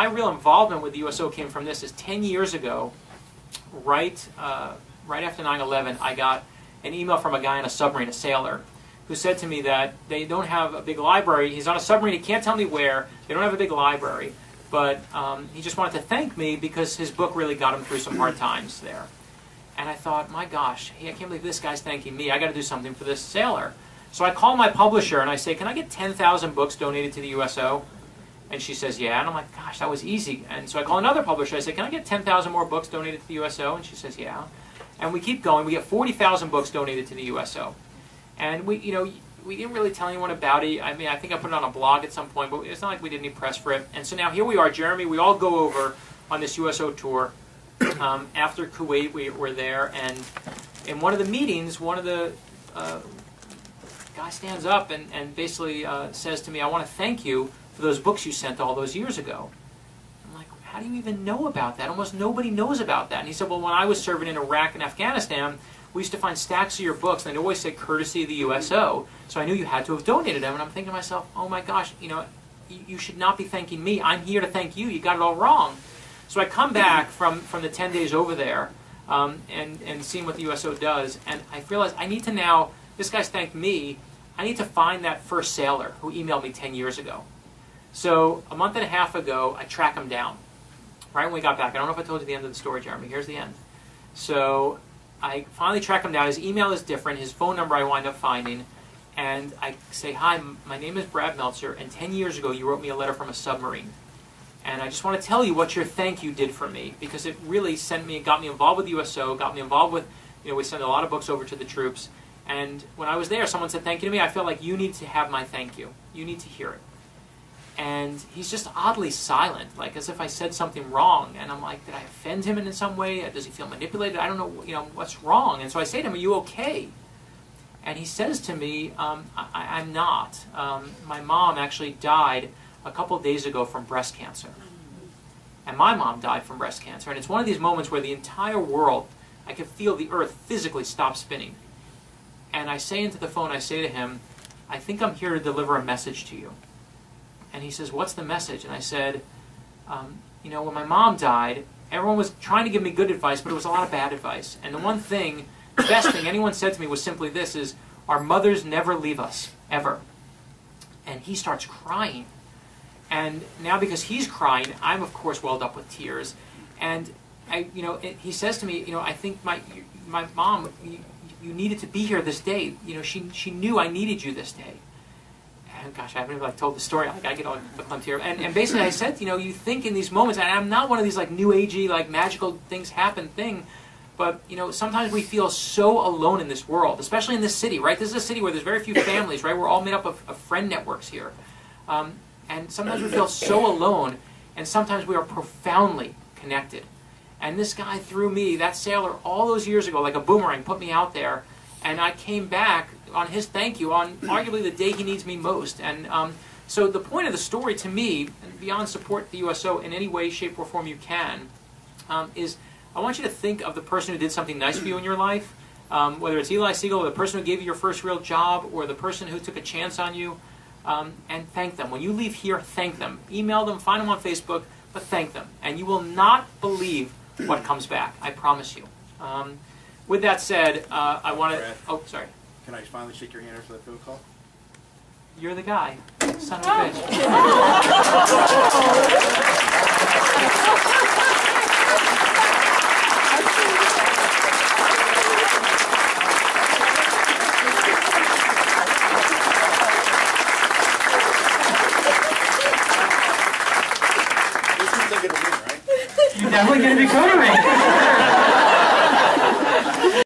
My real involvement with the USO came from this. Is 10 years ago, right after 9/11, I got an email from a guy on a submarine, a sailor, who said to me that they don't have a big library. He's on a submarine. He can't tell me where. They don't have a big library. But he just wanted to thank me because his book really got him through some hard times there. And I thought, my gosh, I can't believe this guy's thanking me. I got to do something for this sailor. So I call my publisher and I say, can I get 10,000 books donated to the USO? And she says, yeah. And I'm like, gosh, that was easy. And so I call another publisher. I say, can I get 10,000 more books donated to the USO? And she says, yeah. And we keep going. We get 40,000 books donated to the USO. And we didn't really tell anyone about it. I mean, I think I put it on a blog at some point, but it's not like we did any press for it. And so now here we are, Jeremy. We all go over on this USO tour. After Kuwait, we were there. And in one of the meetings, one of the guy stands up and basically says to me, I want to thank you for those books you sent all those years ago. I'm like, how do you even know about that? Almost nobody knows about that. And he said, well, when I was serving in Iraq and Afghanistan, we used to find stacks of your books, and they'd always say, courtesy of the USO. So I knew you had to have donated them. And I'm thinking to myself, oh my gosh, you should not be thanking me. I'm here to thank you. You got it all wrong. So I come back from the 10 days over there and seeing what the USO does, and I realize I need to now, this guy's thanked me, I need to find that first sailor who emailed me 10 years ago. So a month and a half ago, I track him down. Right when we got back. I don't know if I told you the end of the story, Jeremy. Here's the end. So I finally track him down. His email is different. His phone number I wind up finding. And I say, hi, my name is Brad Meltzer, and 10 years ago you wrote me a letter from a submarine. And I just want to tell you what your thank you did for me, because it really got me involved with USO, got me involved with, we send a lot of books over to the troops. And when I was there, someone said thank you to me. I felt like you need to have my thank you. You need to hear it. And he's just oddly silent, like as if I said something wrong. And I'm like, did I offend him in some way? Does he feel manipulated? I don't know, what's wrong. And so I say to him, are you okay? And he says to me, I'm not. My mom actually died a couple of days ago from breast cancer. And my mom died from breast cancer. And it's one of these moments where the entire world, I can feel the earth physically stop spinning. And I say into the phone, I say to him, I think I'm here to deliver a message to you. And he says, what's the message? And I said, when my mom died, everyone was trying to give me good advice, but it was a lot of bad advice. And the one thing, the best thing anyone said to me was simply this, is our mothers never leave us, ever. And he starts crying. And now because he's crying, I'm of course welled up with tears. And he says to me, I think my mom, you needed to be here this day. She knew I needed you this day. And gosh, I haven't even told the story. I get all clumped here. And basically I said, you think in these moments, and I'm not one of these new agey, magical things happen thing, but sometimes we feel so alone in this world, especially in this city, right? This is a city where there's very few families, right? We're all made up of friend networks here. And sometimes we feel so alone, and sometimes we are profoundly connected. And this guy threw me, that sailor, all those years ago, like a boomerang, put me out there, and I came back on his thank you on arguably the day he needs me most. And so the point of the story to me, and beyond support the USO in any way, shape, or form you can, is I want you to think of the person who did something nice for you in your life, whether it's Eli Siegel, or the person who gave you your first real job, or the person who took a chance on you, and thank them. When you leave here, thank them. Email them, find them on Facebook, but thank them. And you will not believe what comes back. I promise you. With that said, I want to... Oh, sorry. Can I finally shake your hand after that phone call? You're the guy. Son of a bitch. This seems like it'll win, right? You're definitely going to be coding me.